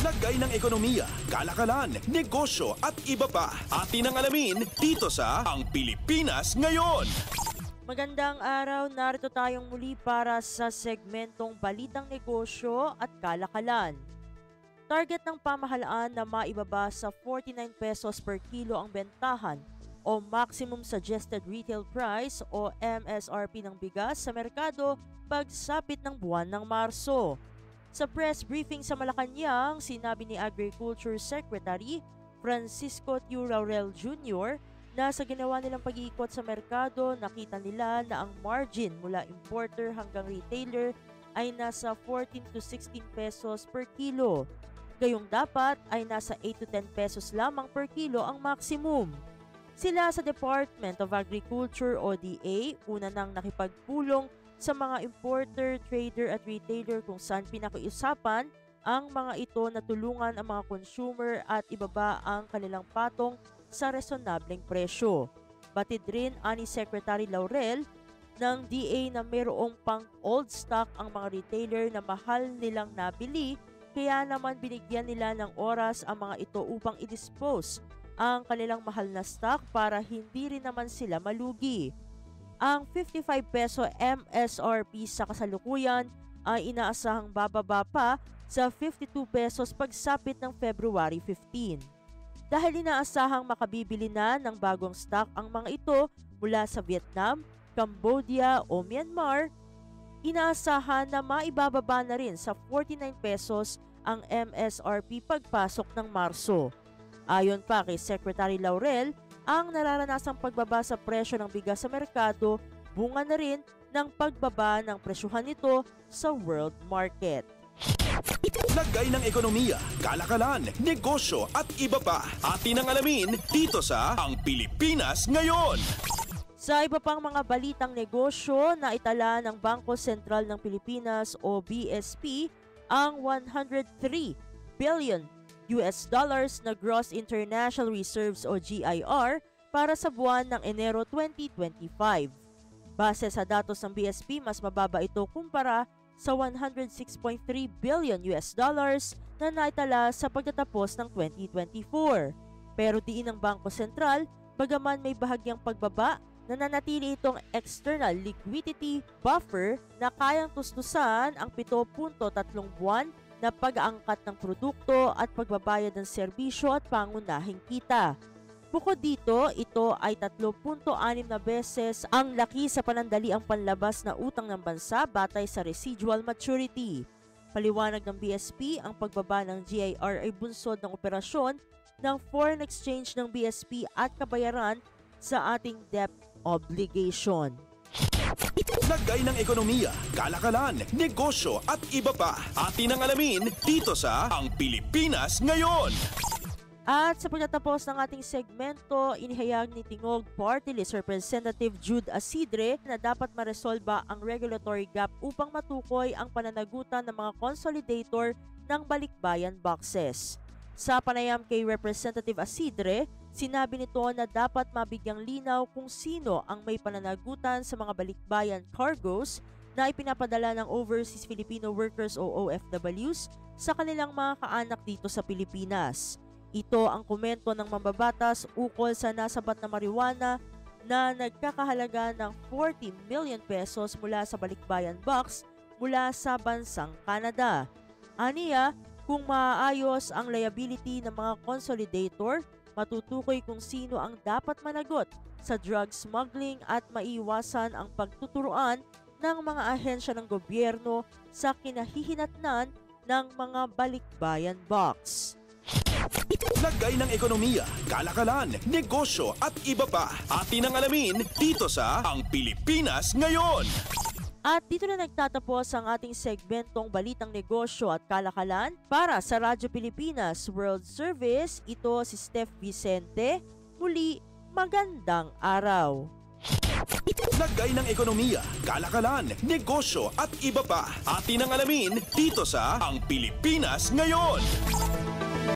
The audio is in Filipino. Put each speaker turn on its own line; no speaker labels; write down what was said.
Lagay ng ekonomiya, kalakalan, negosyo at iba pa. Atin ang alamin dito sa Ang Pilipinas Ngayon.
Magandang araw, narito tayong muli para sa segmentong Balitang Negosyo at Kalakalan. Target ng pamahalaan na maibaba sa 49 pesos per kilo ang bentahan o Maximum Suggested Retail Price o MSRP ng bigas sa merkado pagsapit ng buwan ng Marso. Sa press briefing sa Malacanang, sinabi ni Agriculture Secretary Francisco Tiu Laurel Jr. na sa ginawa nilang pag-iikot sa merkado, nakita nila na ang margin mula importer hanggang retailer ay nasa 14 to 16 pesos per kilo. Gayong dapat ay nasa 8 to 10 pesos lamang per kilo ang maximum. Sila sa Department of Agriculture o DA, una nang nakipagpulong sa mga importer, trader at retailer kung saan pinakiusapan ang mga ito na tulungan ang mga consumer at ibaba ang kanilang patong sa resonableng presyo. Batid rin ani Secretary Laurel ng DA na mayroong pang old stock ang mga retailer na mahal nilang nabili, kaya naman binigyan nila ng oras ang mga ito upang i-dispose ang kanilang mahal na stock para hindi rin naman sila malugi. Ang 55 peso MSRP sa kasalukuyan ay inaasahang bababa pa sa 52 pesos pagsapit ng February 15. Dahil inaasahang makabibili na ng bagong stock ang mga ito mula sa Vietnam, Cambodia o Myanmar, inaasahan na maibababa na rin sa 49 pesos ang MSRP pagpasok ng Marso. Ayon pa kay Secretary Laurel, ang nararanasang pagbaba sa presyo ng bigas sa merkado bunga na rin ng pagbaba ng presyuhan nito sa world market.
Lagay ng ekonomiya, kalakalan, negosyo at iba pa. Atin ang alamin dito sa Ang Pilipinas Ngayon.
Sa iba pang mga balitang negosyo, naitala ng Bangko Sentral ng Pilipinas o BSP ang 103 billion US dollars na Gross International Reserves o GIR para sa buwan ng Enero 2025. Base sa datos ng BSP, mas mababa ito kumpara sa 106.3 billion US dollars na naitala sa pagtatapos ng 2024. Pero diin ng Bangko Sentral, bagaman may bahagyang pagbaba, nananatili itong external liquidity buffer na kayang tustusan ang 7.3 buwan na pag-aangkat ng produkto at pagbabayad ng serbisyo at pangunahing kita. Bukod dito, ito ay 3.6 na beses ang laki sa panandaliang panlabas na utang ng bansa batay sa residual maturity. Paliwanag ng BSP, ang pagbaba ng GIR ay bunsod ng operasyon ng foreign exchange ng BSP at kabayaran sa ating debt obligation.
Lagay ng ekonomiya, kalakalan, negosyo at iba pa. Atin ang alamin dito sa Ang Pilipinas Ngayon.
At sa pagtatapos ng ating segmento, inihayag ni Tingog Party List Representative Jude Asidre na dapat maresolba ang regulatory gap upang matukoy ang pananagutan ng mga consolidator ng balikbayan boxes. Sa panayam kay Representative Asidre, sinabi nito na dapat mabigyang linaw kung sino ang may pananagutan sa mga balikbayan cargoes na ipinapadala ng Overseas Filipino Workers o OFWs sa kanilang mga kaanak dito sa Pilipinas. Ito ang komento ng mambabatas ukol sa nasabat na marijuana na nagkakahalaga ng 40 million pesos mula sa balikbayan box mula sa bansang Canada. Aniya, kung maayos ang liability ng mga consolidator, matutukoy kung sino ang dapat managot sa drug smuggling at maiwasan ang pagtuturuan ng mga ahensya ng gobyerno sa kinahihinatnan ng mga balikbayan box.
Lagay ng ekonomiya, kalakalan, negosyo at iba pa. Atin ang alamin dito sa Ang Pilipinas Ngayon.
At dito na nagtatapos ang ating segmentong Balitang Negosyo at Kalakalan para sa Radyo Pilipinas World Service. Ito si Steph Vicente. Muli, magandang araw.
Lagay ng ekonomiya, kalakalan, negosyo at iba pa. Atin ang alamin dito sa Ang Pilipinas Ngayon.